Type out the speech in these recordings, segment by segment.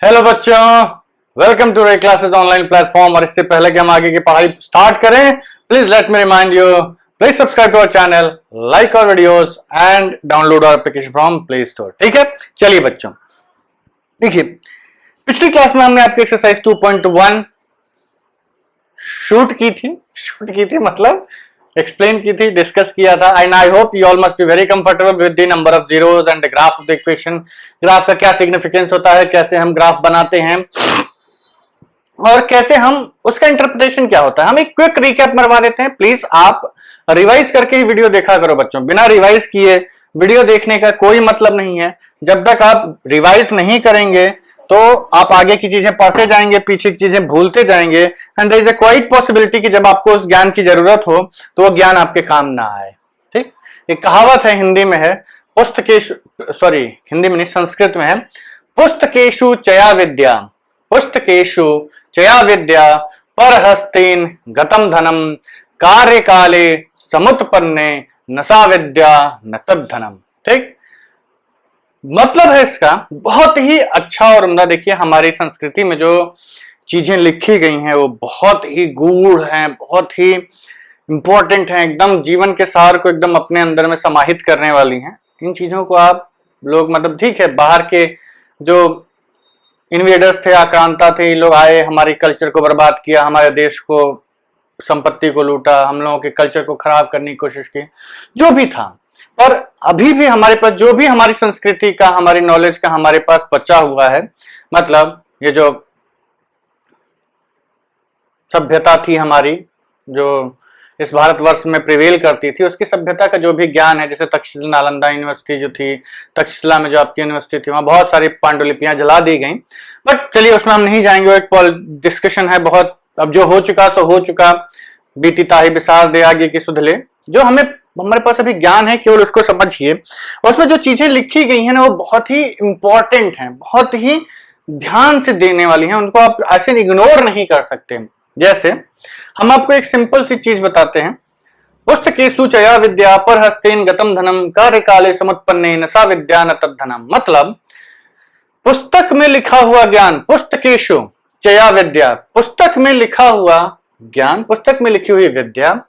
Hello बच्चों, welcome to रे classes online platform. और इससे पहले कि हम आगे की पढ़ाई स्टार्ट करें, please let me remind you, please subscribe to our channel, like our videos and download our application from play store. ठीक है, चलिए बच्चों, देखिए पिछली क्लास में हमने आपकी एक्सरसाइज 2.1 शूट की थी मतलब एक्सप्लेन की थी, डिस्कस किया था। And I hope you all must be very comfortable with the number of zeros and the graph of the equation. Graph का क्या सिग्निफिकेंस होता है, कैसे हम ग्राफ बनाते हैं और कैसे हम उसका इंटरप्रिटेशन क्या होता है। हम एक क्विक रिकैप मरवा देते हैं। प्लीज आप रिवाइज करके ही वीडियो देखा करो बच्चों, बिना रिवाइज किए वीडियो देखने का कोई मतलब नहीं है। जब तक आप रिवाइज नहीं करेंगे तो आप आगे की चीजें पढ़ते जाएंगे, पीछे की चीजें भूलते जाएंगे। And there is a quite possibility कि जब आपको उस ज्ञान की जरूरत हो तो वो ज्ञान आपके काम ना आए। ठीक, एक कहावत है, हिंदी में है, हिंदी में नहीं, संस्कृत में है, पुस्तकेषु चया विद्या, पुस्तकेषु चया विद्या परहस्तेन गतम धनम कार्य काले समुत्पन्ने न सा विद्या न तद्धनम। ठीक, मतलब है इसका बहुत ही अच्छा और उम्दा। देखिए हमारी संस्कृति में जो चीजें लिखी गई हैं वो बहुत ही गूढ़ हैं, बहुत ही इंपॉर्टेंट हैं, एकदम जीवन के सार को एकदम अपने अंदर में समाहित करने वाली हैं। इन चीजों को आप लोग मतलब ठीक है, बाहर के जो इन्वेडर्स थे, आक्रांता थे, ये लोग आए, हमारी कल्चर को बर्बाद किया, हमारे देश को, संपत्ति को लूटा, हम लोगों के कल्चर को खराब करने की कोशिश की, जो भी था। पर अभी भी हमारे पास जो भी हमारी संस्कृति का, हमारी नॉलेज का हमारे पास बचा हुआ है, मतलब ये जो सभ्यता थी हमारी, जो इस भारतवर्ष में प्रिवेल करती थी, उसकी सभ्यता का जो भी ज्ञान है, जैसे तक्षशिला नालंदा यूनिवर्सिटी जो थी, तक्षशिला में जो आपकी यूनिवर्सिटी थी, वहां बहुत सारी पांडुलिपियां जला दी गई। बट चलिए उसमें हम नहीं जाएंगे, एक डिस्कशन है बहुत। अब जो हो चुका सो हो चुका, बीती ताही बिसार दे आगे की सुध ले। जो हमारे पास अभी ज्ञान है केवल उसको समझिए। उसमें जो चीजें लिखी गई हैं ना वो बहुत ही इंपॉर्टेंट हैं, बहुत ही ध्यान से देने वाली हैं, उनको आप ऐसे इग्नोर नहीं कर सकते। जैसे हम आपको एक सिंपल सी चीज बताते हैं, पुस्तकेषु चया विद्या परहस्तेन गतम धनम कार्य काले समुत्पन्ने न सा विद्या न तद्धनम। मतलब पुस्तक में लिखा हुआ ज्ञान, पुस्तकेषु चया विद्या, पुस्तक में लिखा हुआ ज्ञान, पुस्तक में लिखी हुई विद्या,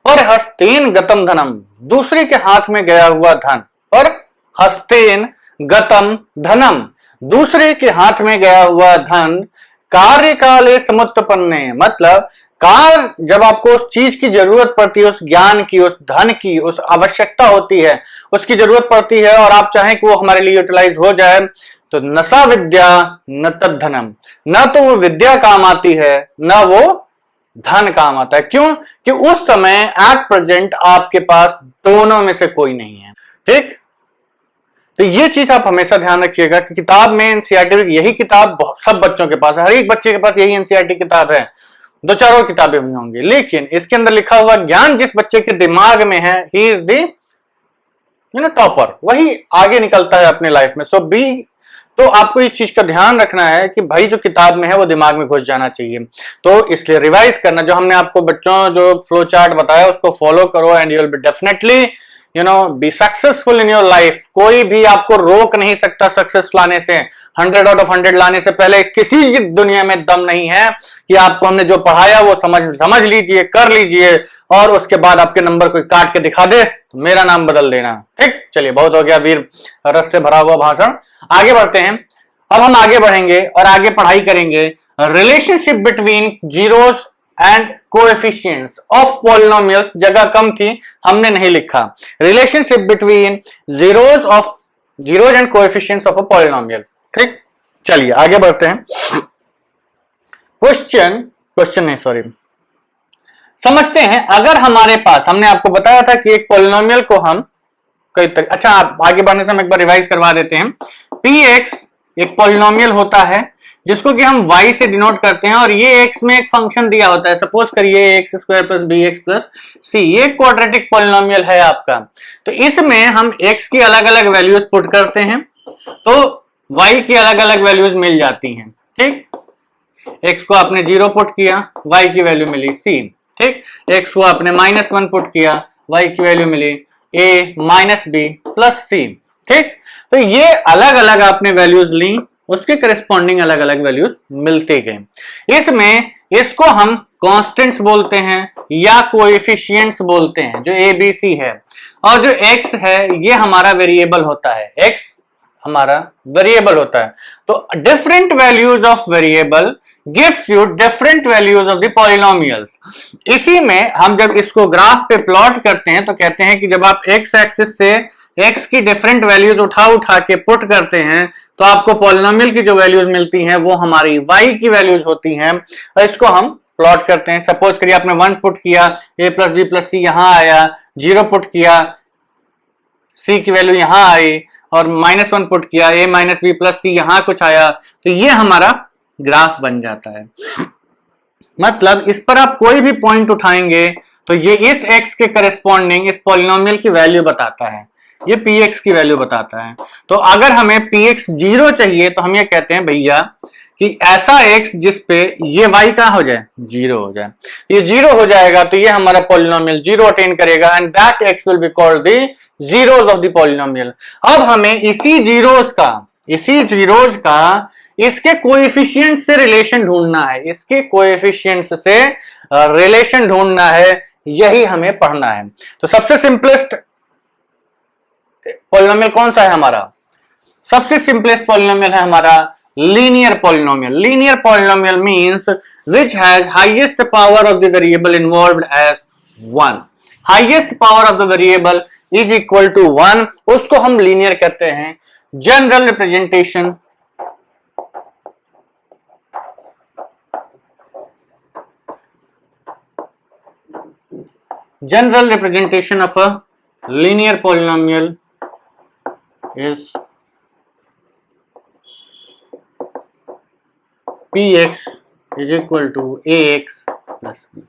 और हस्तेन गतम धनम, दूसरे के हाथ में गया हुआ धन, और हस्तेन गतम धनम, दूसरे के हाथ में गया हुआ धन, कार्य काले समुत्पन्ने, मतलब कार्य जब आपको उस चीज की जरूरत पड़ती है, उस ज्ञान की, उस धन की, उस आवश्यकता होती है, उसकी जरूरत पड़ती है और आप चाहें कि वो हमारे लिए यूटिलाइज हो जाए, तो न सा विद्या न तद्धनम, न तो वो विद्या काम आती है न वो धन काम आता है। क्यों? कि उस समय एट प्रेजेंट आपके पास दोनों में से कोई नहीं है। ठीक, तो ये चीज आप हमेशा ध्यान रखिएगा कि किताब में एनसीईआरटी, यही किताब सब बच्चों के पास है, हर एक बच्चे के पास यही एनसीईआरटी किताब है, दो चार और किताबें भी होंगी, लेकिन इसके अंदर लिखा हुआ ज्ञान जिस बच्चे के दिमाग में है, ही इज द टॉपर, वही आगे निकलता है अपने लाइफ में। तो आपको इस चीज का ध्यान रखना है कि भाई जो किताब में है वो दिमाग में घुस जाना चाहिए। तो इसलिए रिवाइज करना, जो हमने आपको बच्चों जो फ्लो चार्ट बताया उसको फॉलो करो and you will be definitely be successful in your life. कोई भी आपको रोक नहीं सकता सक्सेस लाने से। 100 आउट ऑफ 100 लाने से पहले किसी की दुनिया में दम नहीं है कि आपको हमने जो पढ़ाया वो समझ लीजिए, कर लीजिए और उसके बाद आपके नंबर कोई काट के दिखा दे तो मेरा नाम बदल देना। ठीक, चलिए बहुत हो गया वीर रस से भरा हुआ भाषण, आगे बढ़ते हैं। अब हम आगे बढ़ेंगे और आगे पढ़ाई करेंगे relationship between zeros and coefficients of polynomials. जगह कम थी, हमने नहीं लिखा relationship between zeros and coefficients of a polynomial. ठीक, चलिए आगे बढ़ते हैं। क्वेश्चन नहीं, सॉरी, समझते हैं। अगर हमारे पास, हमने आपको बताया था कि एक पॉलिनोमियल को हम अच्छा, आप आगे बढ़ने से हम एक बार रिवाइज करवा देते हैं। px एक पॉलिनोमियल होता है जिसको कि हम y से डिनोट करते हैं और ये x में एक फंक्शन दिया होता है। सपोज करिए x square plus B X plus C, ये क्वाड्रेटिक पॉलिनोमियल है आपका। तो इसमें हम x की अलग अलग वैल्यूज पुट करते हैं तो y की अलग अलग वैल्यूज मिल जाती हैं। ठीक, x को आपने 0 पुट किया, y की वैल्यू मिली c। ठीक, x को आपने -1 पुट किया, y की वैल्यू मिली a - b प्लस c। ठीक, तो ये अलग अलग आपने वैल्यूज ली उसके करस्पॉन्डिंग अलग अलग वैल्यूज मिलते गए। इसमें इसको हम कांस्टेंट्स बोलते हैं या कोएफिशिएंट्स बोलते हैं, जो ए बी सी है, और जो एक्स है ये हमारा वेरिएबल होता है, एक्स हमारा वेरिएबल होता है। तो different values of variable gives you different values of the polynomials. इसी में हम जब इसको ग्राफ पे प्लॉट करते हैं तो कहते हैं कि जब आप एक्स एक्सिस से एक्स की डिफरेंट वैल्यूज उठा के पुट करते हैं तो आपको पॉलिनोमियल की जो वैल्यूज मिलती हैं वो हमारी y की वैल्यूज होती हैं, और इसको हम प्लॉट करते हैं। सपोज करिए आपने 1 पुट किया, a प्लस बी प्लस सी यहां आया, 0 पुट किया, c की वैल्यू यहां आई, और -1 पुट किया, a माइनस बी प्लस सी यहां कुछ आया, तो ये हमारा ग्राफ बन जाता है। मतलब इस पर आप कोई भी पॉइंट उठाएंगे तो ये इस x के करस्पॉन्डिंग इस पॉलिनोमियल की वैल्यू बताता है, ये px की वैल्यू बताता है। तो अगर हमें px 0 चाहिए तो हम ये कहते हैं भैया कि ऐसा x जिस पे ये y का हो जाए 0 हो जाए, ये 0 हो जाएगा तो ये हमारा पॉलिनोमियल 0 अटेन करेगा, and that x will be called the zeros of the polynomial. अब हमें इसी जीरोस का इसके कोएफिशिएंट से रिलेशन ढूंढना है, इसके कोएफिशिएंट्स से रिलेशन ढूंढना है, यही हमें पढ़ना है। तो सबसे सिंपलेस्ट पॉलिनोमियल कौन सा है हमारा? सबसे सिंपलेस्ट पॉलिनोमियल है हमारा linear polynomial. Linear polynomial means which has highest power of the variable involved as 1। Highest power of the variable is equal to 1, उसको हम लीनियर कहते हैं। General representation of a linear polynomial is px is equal to ax plus b।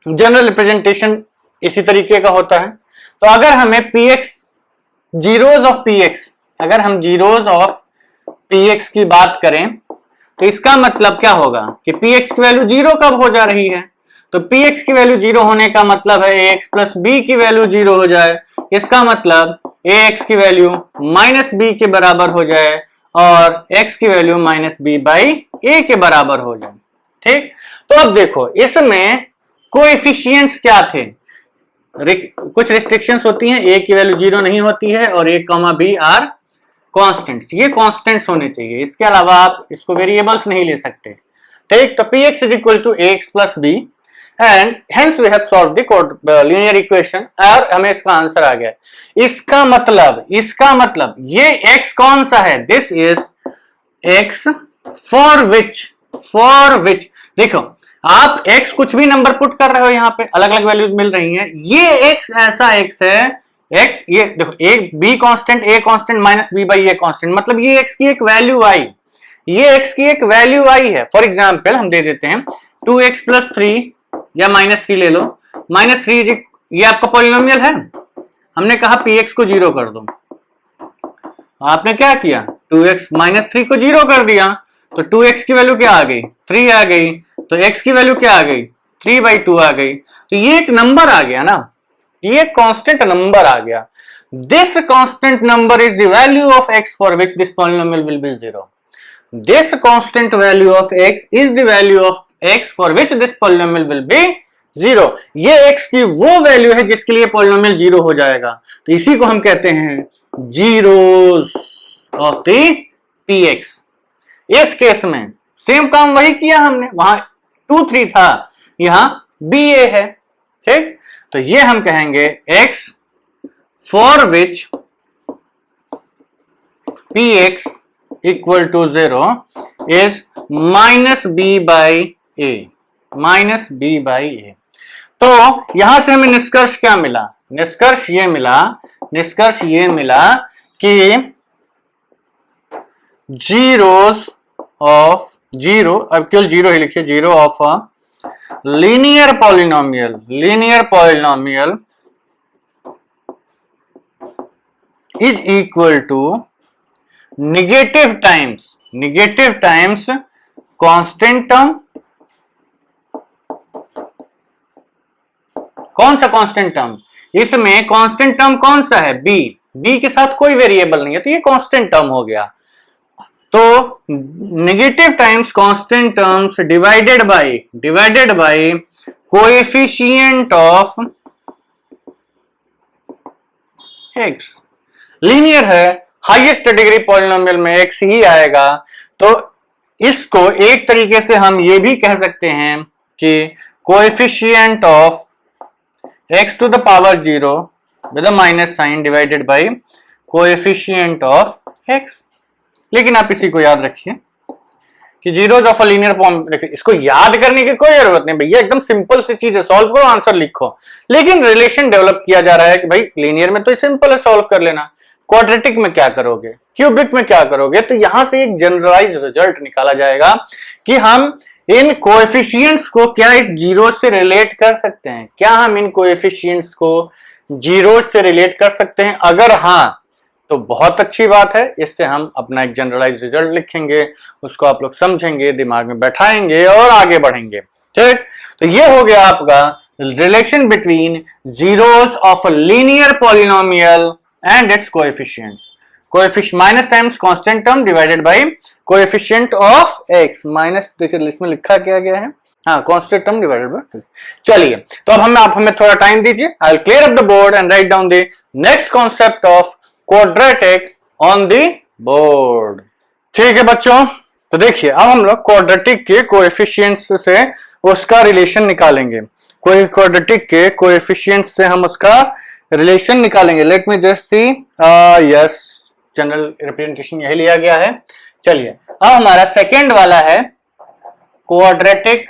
General representation इसी तरीके का होता है। तो अगर हमें px जीरोस ऑफ px, अगर हम जीरोस ऑफ px की बात करें तो इसका मतलब क्या होगा कि px की वैल्यू 0 कब हो जा रही है? तो px की वैल्यू 0 होने का मतलब है ax प्लस b की वैल्यू 0 हो जाए, इसका मतलब ax की वैल्यू माइनस b के बराबर हो जाए और x की value minus b by a के बराबर हो जाए। ठीक, तो अब देखो इसमें कोएफिशिएंट्स क्या थे? कुछ रिस्ट्रिक्शंस होती हैं, a की वैल्यू 0 नहीं होती है और a, b आर कॉन्स्टेंट्स, ये कॉन्स्टेंट्स होने चाहिए, इसके अलावा आप इसको वेरिएबल्स नहीं ले सकते। ठीक, तो px is equal to ax plus b and hence we have solved the linear equation, और हमें इसका आंसर आ गया। इसका मतलब ये x कौन सा है? This is x for which देखो आप x कुछ भी नंबर पुट कर रहे हो, यहां पे अलग अलग वैल्यूज मिल रही हैं, ये x ऐसा x है, x ये देखो a b constant, a constant minus b by a constant, मतलब ये x की एक वैल्यू आई, ये x की एक वैल्यू आई है। फॉर एग्जांपल हम दे देते हैं 2x प्लस 3 या -3 ले लो, -3 ये आपका पॉलिनोमियल है, हमने कहा px को 0 कर दो, आपने क्या किया 2x -3 को 0 कर दिया, तो 2x की वैल्यू क्या आ गई 3 आ गई, तो x की वैल्यू क्या आ गई 3/2 आ गई, तो ये एक नंबर आ गया ना, ये कांस्टेंट नंबर आ गया। This constant number is the value of x for which this polynomial will be 0। This constant value of x is the value of x for which this polynomial will be 0। ये x की वो value है जिसके लिए polynomial 0 हो जाएगा, तो इसी को हम कहते हैं जीरोस ऑफ द px। इस केस में सेम काम वही किया हमने, वहां 2 3 था, यहां ba है। ठीक, तो ये हम कहेंगे x for which px equal to 0 is minus b by a, minus b by a। तो यहां से हमें निष्कर्ष क्या मिला? निष्कर्ष ये मिला कि जीरोस ऑफ 0, अब केवल 0 ही लिखिए, 0 of a linear polynomial is equal to negative times constant term. कौन सा कांस्टेंट टर्म? इसमें कांस्टेंट टर्म कौन सा है? b के साथ कोई वेरिएबल नहीं है, तो ये कांस्टेंट टर्म हो गया। तो negative times constant terms divided by coefficient of x. Linear है, हाईएस्ट डिग्री पॉलिनोमियल में एक्स ही आएगा। तो इसको एक तरीके से हम ये भी कह सकते हैं कि coefficient of x to the power 0 with minus sign divided by coefficient of x. लेकिन आप इसी को याद रखिए कि zeros of a linear form, देखिए इसको याद करने की कोई जरूरत नहीं भैया, एकदम सिंपल सी चीज है, सॉल्व करो आंसर लिखो। लेकिन रिलेशन डेवलप किया जा रहा है कि भाई लीनियर में तो सिंपल है, सॉल्व कर लेना, क्वाड्रेटिक में क्या करोगे, क्यूबिक में क्या करोगे। तो यहां से एक जनरलाइज रिजल्ट निकाला जाएगा कि हम इन कोएफिशिएंट्स को क्या इस जीरो से रिलेट कर सकते हैं, क्या हम इन कोएफिशिएंट्स को जीरो से रिलेट कर सकते हैं। अगर हाँ तो बहुत अच्छी बात है, इससे हम अपना एक जनरलाइज रिजल्ट लिखेंगे, उसको आप लोग समझेंगे, दिमाग में बैठाएंगे और आगे बढ़ेंगे। ठीक, तो ये हो गया आपका relation between zeros of a linear polynomial and it's coefficients. Coefficient minus times constant term divided by coefficient of x minus, देखिए इसमें लिखा क्या गया है, हाँ कांस्टेंट टर्म डिवाइडेड बाय। चलिए तो अब आप हमें थोड़ा टाइम दीजिए, I will clear up the board and write down the next concept of quadratic on the board. ठीक है बच्चों, तो देखिए अब हम लोग क्वाड्रेटिक के कोएफिशिएंट्स से उसका रिलेशन निकालेंगे, कोई क्वाड्रेटिक के कोएफिशिएंट्स से हम उसका रिलेशन निकालेंगे। Let me just see, yes general representation यही लिया गया है। चलिए अब हमारा सेकेंड वाला है क्वाड्रेटिक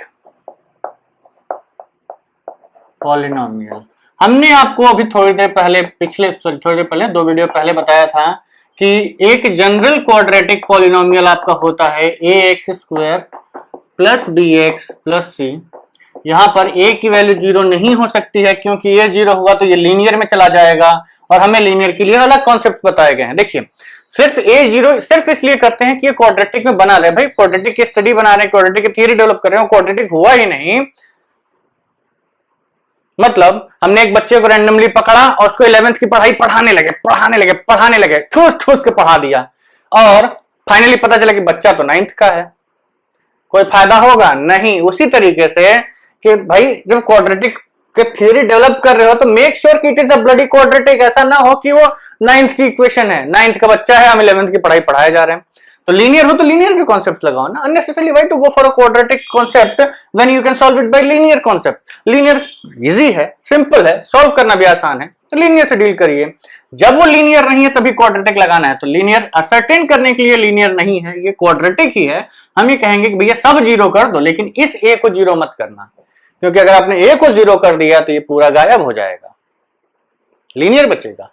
पॉलिनोमियल। हमने आपको अभी थोड़ी देर पहले थोड़ी देर पहले 2 वीडियो पहले बताया था कि एक जनरल क्वाड्रेटिक पॉलिनोमियल आपका होता है ax² plus bx plus c। यहां पर a की वैल्यू 0 नहीं हो सकती है, क्योंकि ये 0 हुआ तो ये लीनियर में चला जाएगा, और हमें लीनियर के लिए अलग कॉन्सेप्ट बताए गए हैं। देखिए सिर्फ a0 सिर्फ इसलिए करते हैं कि ये क्वाड्रेटिक में बना रहे, भाई क्वाड्रेटिक की स्टडी बना रहे हैं, क्वाड्रेटिक की थियरी डेवलप कर रहे हैं, क्वाड्रेटिक हुआ ही नहीं। मतलब हमने एक बच्चे को रैंडमली पकड़ा और उसको 11th की पढ़ाई पढ़ाने लगे, ठूस के पढ़ा दिया, और फाइनली पता चला कि बच्चा तो 9th का है। कोई फायदा होगा नहीं। उसी तरीके से कि भाई जब क्वाड्रेटिक के थ्योरी डेवलप कर रहे हो तो मेक श्योर कि it is a bloody quadratic. ऐसा ना हो कि वो 9th की इक्वेशन है, 9th का बच्चा है, हम 11th की पढ़ाई पढ़ाए जा रहे हैं। तो लीनियर हो तो लीनियर के कॉन्सेप्ट्स लगाओ ना, unnecessarily why to go for a quadratic concept when you can solve it by linear concept. Linear easy है, सिंपल है, सॉल्व करना भी आसान है, तो लीनियर से डील करिए। जब वो लीनियर नहीं है तभी क्वाड्रेटिक लगाना है। तो लीनियर असर्टेन करने के लिए लीनियर नहीं है, ये क्वाड्रेटिक ही है। हम ये कहेंगे कि भैया सब 0 कर दो, लेकिन इस a को 0 मत करना, क्योंकि अगर आपने a को 0 कर दिया तो ये पूरा गायब हो जाएगा, लीनियर बचेगा।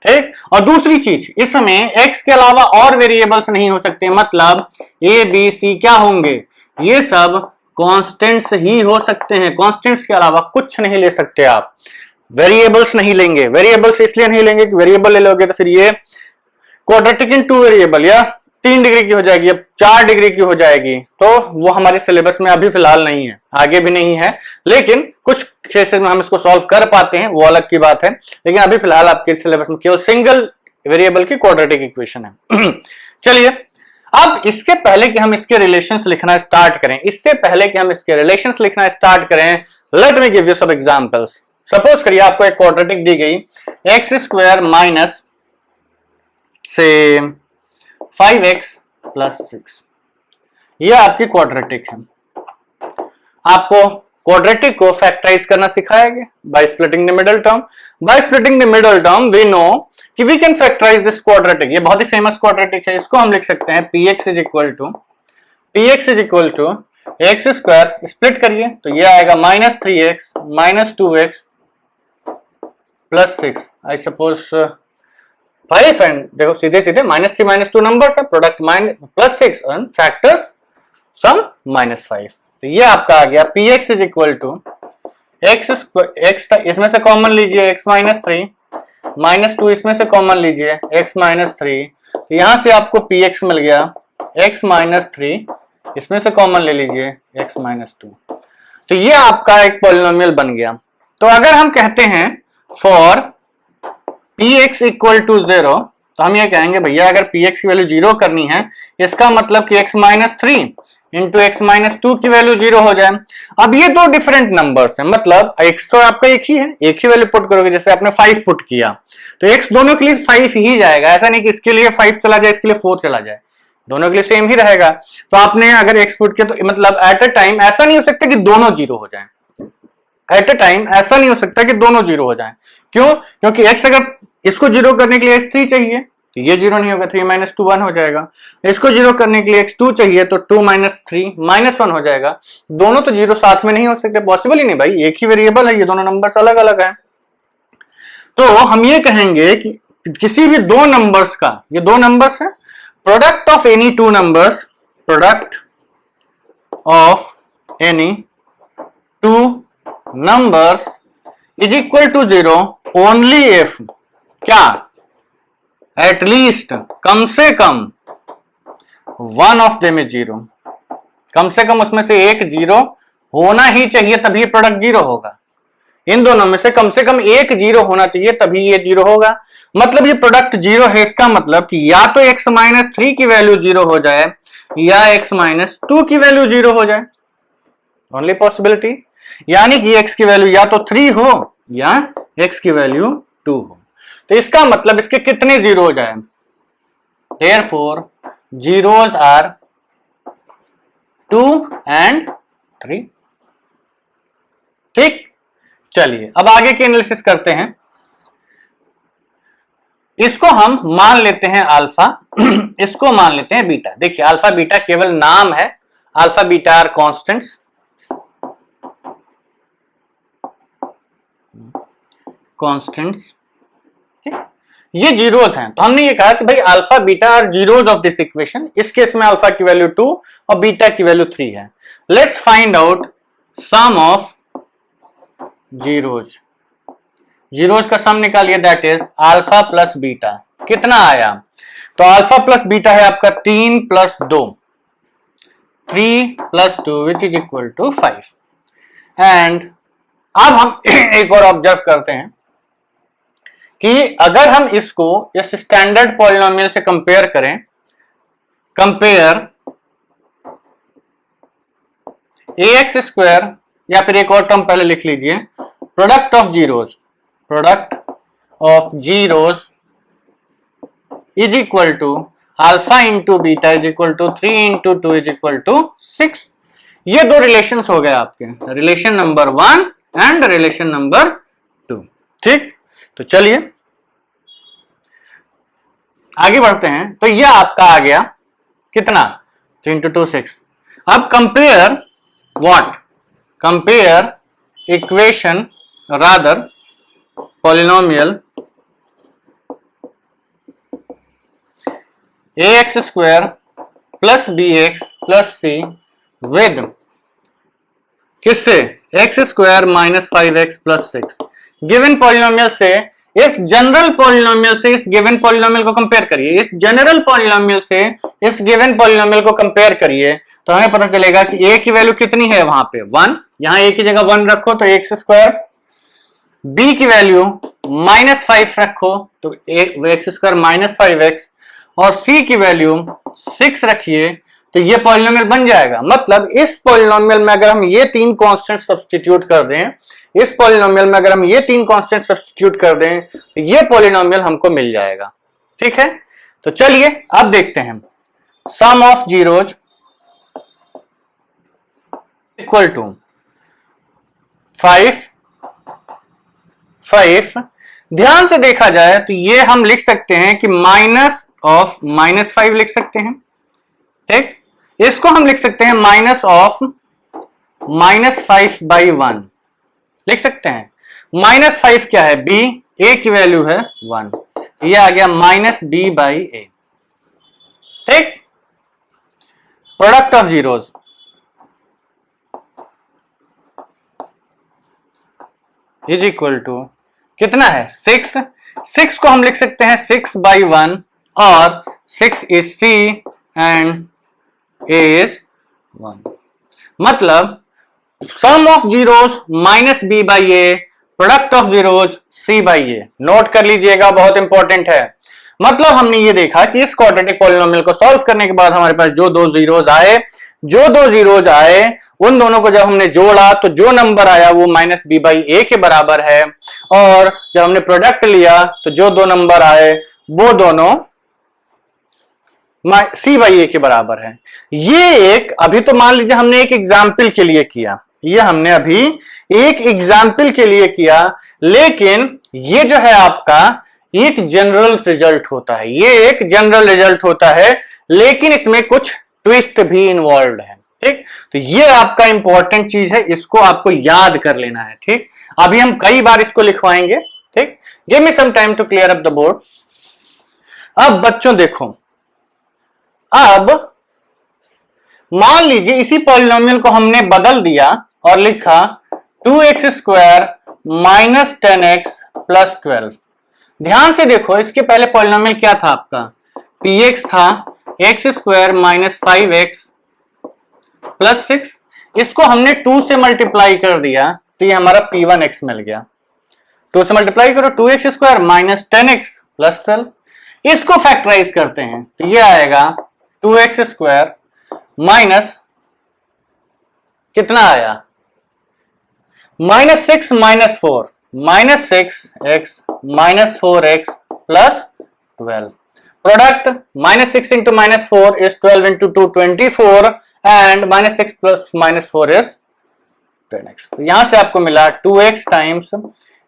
ठीक, और दूसरी चीज, इस समय x के अलावा और वेरिएबल्स नहीं हो सकते, मतलब a b c क्या होंगे, ये सब कांस्टेंट्स ही हो सकते हैं। कांस्टेंट्स के अलावा कुछ नहीं ले सकते आप, वेरिएबल्स नहीं लेंगे। वेरिएबल्स इसलिए नहीं लेंगे कि वेरिएबल ले लोगे तो फिर ये क्वाड्रेटिक इन 2 वेरिएबल या 3 डिग्री की हो जाएगी या 4 डिग्री की हो जाएगी, तो वो हमारे सिलेबस में अभी फिलहाल नहीं है, आगे भी नहीं है। लेकिन कुछ केसेस में हम इसको सॉल्व कर पाते हैं, वो अलग की बात है, लेकिन अभी फिलहाल आपके सिलेबस में केवल सिंगल वेरिएबल की क्वाड्रेटिक इक्वेशन है। चलिए अब इसके पहले कि हम इसके रिलेशंस लिखना स्टार्ट करें, let me give you some examples. Suppose करिए आपको एक क्वाड्रेटिक दी गई, x² माइनस से 5x प्लस 6, ये आपकी क्वाड्रेटिक है। आपको क्वाड्रेटिक को फैक्टराइज करना सिखाएंगे by splitting the middle term. By splitting the middle term we know कि we can factorise this quadratic. ये बहुत ही फेमस क्वाड्रेटिक है, इसको हम लिख सकते हैं px is equal to x square, split करिए तो ये आएगा -3x minus 2x plus 6। I suppose 5 and देखो सीधे सीधे -3 -2 नंबर है, प्रोडक्ट +6 एंड फैक्टर्स सम -5। तो ये आपका आ गया px is equal to x, इसमें से कॉमन लीजिए x -3 -2, इसमें से कॉमन लीजिए x -3, तो यहां से आपको px मिल गया x -3, इसमें से कॉमन ले लीजिए x -2। तो ये आपका एक पॉलिनोमियल बन गया। तो अगर हम कहते हैं फॉर px इक्वल टू 0, तो हम ये कहेंगे भैया अगर पी एक्स की वैल्यू 0 करनी है, इसका मतलब कि x minus 3 into x minus 2 की वैल्यू 0 हो जाए। अब ये दो डिफरेंट नंबर्स हैं, मतलब x तो आपका एक ही है, एक ही वैल्यू पुट करोगे, जैसे आपने 5 पुट किया तो x दोनों के लिए 5 ही जाएगा, ऐसा नहीं कि इसके लिए 5 चला जाए इसके लिए 4 चला जाए, दोनों के लिए सेम ही रहेगा। तो आपने अगर x पुट किया तो मतलब एट अ टाइम ऐसा नहीं हो सकता कि दोनों 0 हो जाए, एट अ टाइम ऐसा नहीं हो सकता कि दोनों 0 हो जाए। क्यों? क्योंकि x अगर इसको 0 करने के लिए x3 चाहिए तो ये 0 नहीं होगा, 3 माइनस 2 1 हो जाएगा। इसको 0 करने के लिए x2 चाहिए तो 2 माइनस 3 माइनस 1 हो जाएगा। दोनों तो 0 साथ में नहीं हो सकते, पॉसिबल ही नहीं भाई, एक ही वेरिएबल है, ये दोनों नंबर्स अलग अलग है। तो हम ये कहेंगे कि किसी भी दो नंबर्स का, ये दो नंबर्स है, product of any two numbers, product of any two numbers is equal to 0 only if क्या, एट लीस्ट कम से कम वन ऑफ देम इज 0, कम से कम उसमें से एक 0 होना ही चाहिए तभी प्रोडक्ट 0 होगा। इन दोनों में से कम एक 0 होना चाहिए तभी ये 0 होगा। मतलब ये प्रोडक्ट 0 है, इसका मतलब कि या तो x माइनस 3 की वैल्यू 0 हो जाए या x माइनस 2 की वैल्यू 0 हो जाए, ओनली पॉसिबिलिटी। यानी कि x की वैल्यू या तो 3 हो या x की वैल्यू 2 हो। तो इसका मतलब इसके कितने 0 हो जाए, therefore zeros are 2 and 3। ठीक, चलिए अब आगे की एनालिसिस करते हैं। इसको हम मान लेते हैं अल्फा, इसको मान लेते हैं बीटा। देखिए अल्फा बीटा केवल नाम है, alpha beta are constants, constants, ये जीरोज हैं। तो हमने ये कहा कि भाई alpha beta are zeros of this equation. इस केस में अल्फा की वैल्यू 2 और बीटा की वैल्यू 3 है। Let's find out sum of zeros. Zeros का सम निकालिए, that is alpha plus beta. कितना आया? तो अल्फा प्लस बीटा है आपका 3 plus 2, 3 plus 2 which is equal to 5। And अब हम एक और ऑब्जर्व करते हैं कि अगर हम इसको इस स्टैंडर्ड पॉलिनोमियल से कंपेयर करें, कंपेयर ax स्क्वायर, या फिर एक और टर्म पहले लिख लीजिए, product of zeros, product of zeros is equal to alpha into beta is equal to 3 into 2 is equal to 6। ये दो रिलेशंस हो गए आपके, relation number 1 and relation number 2। ठीक, तो चलिए आगे बढ़ते हैं। तो ये आपका आ गया कितना, 3 इंटू 2 6। अब compare what, compare equation rather polynomial ax square plus bx plus c with किससे, x square minus 5x plus 6। Given polynomial से इस जनरल पॉलिनोमियल से इस गिवन पॉलिनोमियल को कंपेयर करिए, इस जनरल पॉलिनोमियल से इस गिवन पॉलिनोमियल को कंपेयर करिए, तो हमें पता चलेगा कि a की वैल्यू कितनी है, वहां पे 1, यहां a की जगह 1 रखो तो x स्क्वायर, b की वैल्यू माइनस 5 रखो तो x स्क्वायर माइनस 5x, और c की वैल्यू 6 रखिए तो ये पॉलिनोमियल बन जाएगा। मतलब इस पॉलिनोमियल में अगर हम ये तीन कांस्टेंट सब्स्टिट्यूट कर दें, इस पॉलिनोमियल में अगर हम ये तीन कांस्टेंट सब्स्टिट्यूट कर दें तो ये पॉलिनोमियल हमको मिल जाएगा। ठीक है, तो चलिए अब देखते हैं सम ऑफ जीरोज इक्वल टू 5 5। ध्यान से देखा जाए तो ये हम लिख सकते हैं कि माइनस ऑफ माइनस 5 लिख सकते हैं। ठीक, इसको हम लिख सकते हैं माइनस ऑफ माइनस 5 बाई 1 लिख सकते हैं। माइनस 5 क्या है, b, a की वैल्यू है 1, ये आ गया माइनस b बाई a। ठीक, product of zeros is equal to कितना है, 6। 6 को हम लिख सकते हैं 6 बाई 1, और 6 is c and a is 1। मतलब sum of zeros minus b by a, product of zeros c by a। Note कर लीजिएगा, बहुत इंपॉर्टेंट है। मतलब हमने ये देखा कि इस क्वाड्रेटिक पॉलिनोमियल को सॉल्व करने के बाद हमारे पास जो दो जीरोज आए उन दोनों को जब हमने जोड़ा तो जो नंबर आया वो माइनस बी बाई ए के बराबर है, और जब हमने प्रोडक्ट लिया तो जो दो नंबर आए वो दोनों सी बाई ए के बराबर है। ये एक अभी तो मान लीजिए हमने एक एग्जाम्पल के लिए किया, ये हमने अभी एक एग्जाम्पल के लिए किया, लेकिन ये जो है आपका एक जनरल रिजल्ट होता है, ये एक जनरल रिजल्ट होता है, लेकिन इसमें कुछ ट्विस्ट भी इन्वॉल्व है। ठीक, तो ये आपका इंपॉर्टेंट चीज है, इसको आपको याद कर लेना है। ठीक, अभी हम कई बार इसको लिखवाएंगे। ठीक, give me some time to clear up the board. अब बच्चों देखो, अब मान लीजिए इसी पॉलिनोमियल को हमने बदल दिया और लिखा 2x square minus 10x plus 12। ध्यान से देखो, इसके पहले पॉलिनोमियल क्या था आपका, px था, x square minus 5x plus 6। इसको हमने 2 से मल्टीप्लाई कर दिया तो ये हमारा p1x मिल गया। 2 से मल्टीप्लाई करो, 2x square minus 10x plus 12। इसको फैक्टराइज करते हैं तो ये आएगा 2x स्क्वायर माइनस कितना आया, minus 6 minus 4, minus 6x minus 4x plus 12। Product minus 6 into minus 4 is 12 into 2 24 and minus 6 plus minus 4 is 10x। तो यहां से आपको मिला 2x times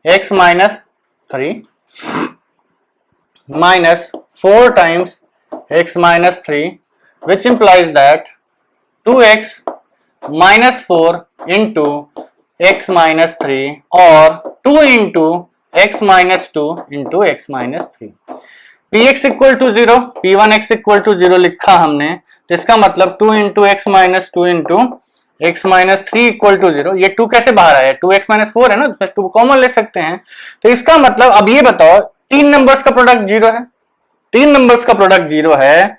x minus 3 minus 4 times x minus 3, which implies that 2x minus 4 into x minus 3 और 2 into x minus 2 into x minus 3। px equal to 0, p1x equal to 0 लिखा हमने, तो इसका मतलब 2 into x minus 2 into x minus 3 equal to 0। ये 2 कैसे बाहर आया, 2x minus 4 है ना, तो 2 कॉमन ले सकते हैं। तो इसका मतलब अब ये बताओ, 3 नंबर्स का प्रोडक्ट 0 है, 3 नंबर्स का प्रोडक्ट 0 है,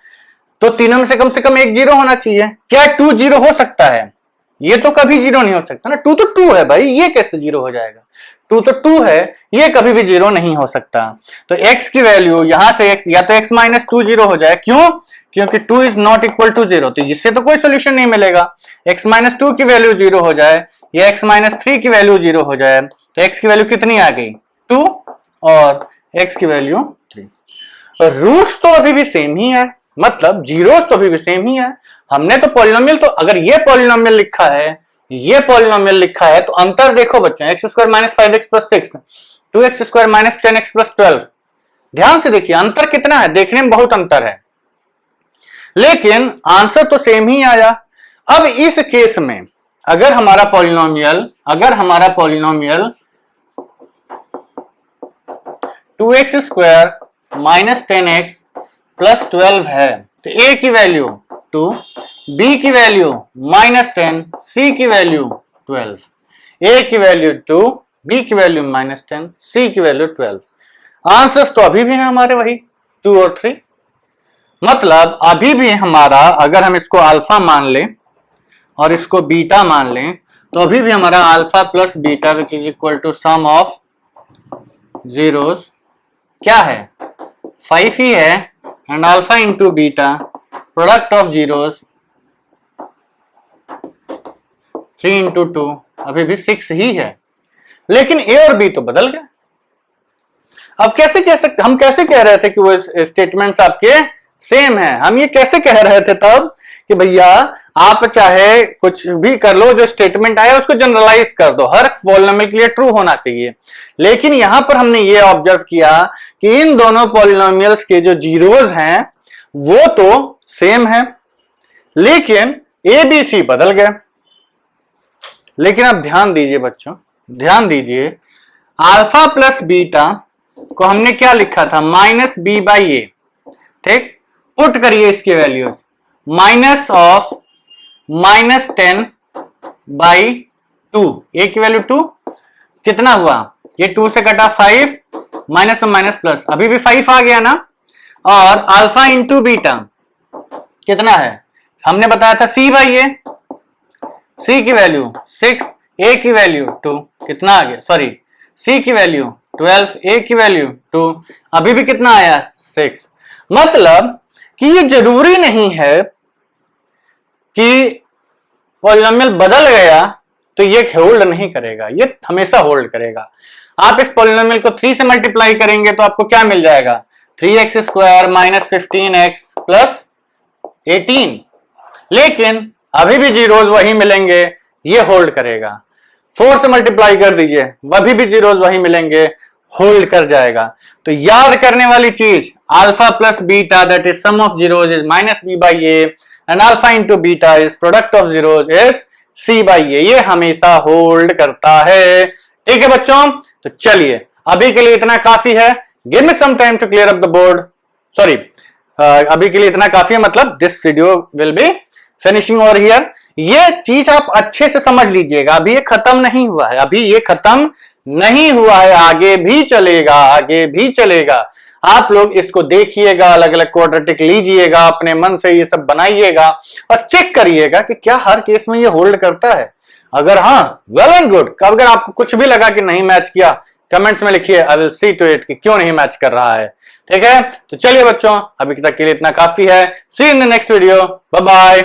तो तीनों में से कम एक 0 होना चाहिए। क्या 2 0 हो सकता है? ये तो कभी 0 नहीं हो सकता ना, 2 तो 2 है भाई, ये कैसे 0 हो जाएगा? 2 तो 2 है, ये कभी भी 0 नहीं हो सकता। तो x की वैल्यू यहां से x या तो x माइनस 2 0 हो जाए, क्यों? क्योंकि 2 इज नॉट इक्वल टू 0, तो इससे तो कोई सोल्यूशन नहीं मिलेगा। x माइनस 2 की वैल्यू 0 हो जाए या x माइनस 3 की वैल्यू 0 हो जाए, तो x की वैल्यू कितनी आ गई, 2, और x की वैल्यू 3। रूट्स तो अभी भी सेम ही है, मतलब जीरोस तो भी सेम ही है। हमने तो पॉलिनोमियल, तो अगर ये पॉलिनोमियल लिखा है, ये पॉलिनोमियल लिखा है, तो अंतर देखो बच्चों, x square minus 5x plus 6, 2x square minus 10x plus 12। ध्यान से देखिए अंतर कितना है, देखने में बहुत अंतर है, लेकिन आंसर तो सेम ही आया। अब इस केस में अगर हमारा polynomial 2x square minus 10x plus 12 है, तो a की वैल्यू 2, b की वैल्यू माइनस 10, c की वैल्यू 12, a की वैल्यू 2, b की वैल्यू माइनस 10, c की वैल्यू 12। आंसर्स तो अभी भी हैं हमारे वही 2 और 3। मतलब अभी भी हमारा, अगर हम इसको अल्फा मान लें और इसको बीटा मान लें, तो अभी भी हमारा alpha plus beta which is equal to sum of zeros क्या है, 5 ही है, and alpha into beta product of zeros 3 into 2 अभी भी 6 ही है, लेकिन ए और बी तो बदल गए। अब कैसे कह सकते, हम कैसे कह रहे थे कि वो स्टेटमेंट्स आपके सेम है? हम ये कैसे कह रहे थे तब कि भैया आप चाहे कुछ भी कर लो, जो स्टेटमेंट आया उसको जनरलाइज कर दो, हर पॉलिनोमियल के लिए ट्रू होना चाहिए। लेकिन यहां पर हमने ये ऑब्जर्व किया कि इन दोनों पॉलिनोमियल्स के जो जीरोस हैं वो तो सेम है, लेकिन ए बी सी बदल गए। लेकिन अब ध्यान दीजिए बच्चों, ध्यान दीजिए, अल्फा प्लस बीटा को हमने क्या लिखा था, माइनस बी बाई ए। ठीक, पुट करिए इसकी values, minus of minus 10 by 2, ए की वैल्यू 2, कितना हुआ, ये 2 से कटा 5, माइनस में माइनस प्लस, अभी भी 5 आ गया ना, और अल्फा इंटू बीटा कितना है, हमने बताया था c बाई ए, c की वैल्यू 6, a की वैल्यू 2, कितना आ गया, सॉरी सी की वैल्यू 12, ए की वैल्यू 2, अभी भी कितना आया 6। मतलब कि ये जरूरी नहीं है कि पॉलिनोमियल बदल गया तो ये होल्ड नहीं करेगा, ये हमेशा होल्ड करेगा। आप इस पॉलिनोमियल को 3 से मल्टीप्लाई करेंगे तो आपको क्या मिल जाएगा, 3x square minus 15x plus 18, लेकिन अभी भी जीरोज वही मिलेंगे, ये होल्ड करेगा। 4 से मल्टीप्लाई कर दीजिए, अभी भी जीरोज वही मिलेंगे, होल्ड कर जाएगा। तो याद करने वाली चीज, alpha plus beta that is sum of zeros is minus B by A and alpha into beta is product of zeros is C by A, ये हमेशा होल्ड करता है। ठीक है बच्चों, तो चलिए अभी के लिए इतना काफी है। Give me some time to clear up the board. Sorry, अभी के लिए इतना काफी है, मतलब this video will be finishing over here. ये चीज आप अच्छे से समझ लीजिएगा, अभी ये खत्म नहीं हुआ है, अभी ये खत्म नहीं हुआ है, आगे भी चलेगा, आगे भी चलेगा। आप लोग इसको देखिएगा, अलग अलग क्वाड्रेटिक लीजिएगा, अपने मन से ये सब बनाइएगा और चेक करिएगा कि क्या हर केस में ये होल्ड करता है। अगर हाँ, वेल एंड गुड। अगर आपको कुछ भी लगा कि नहीं मैच किया, कमेंट्स में लिखिए, I will see to it कि क्यों नहीं मैच कर रहा है। ठीक है, तो चलिए बच्चों, अभी तक के लिए इतना काफी है। See in the next video, bye bye.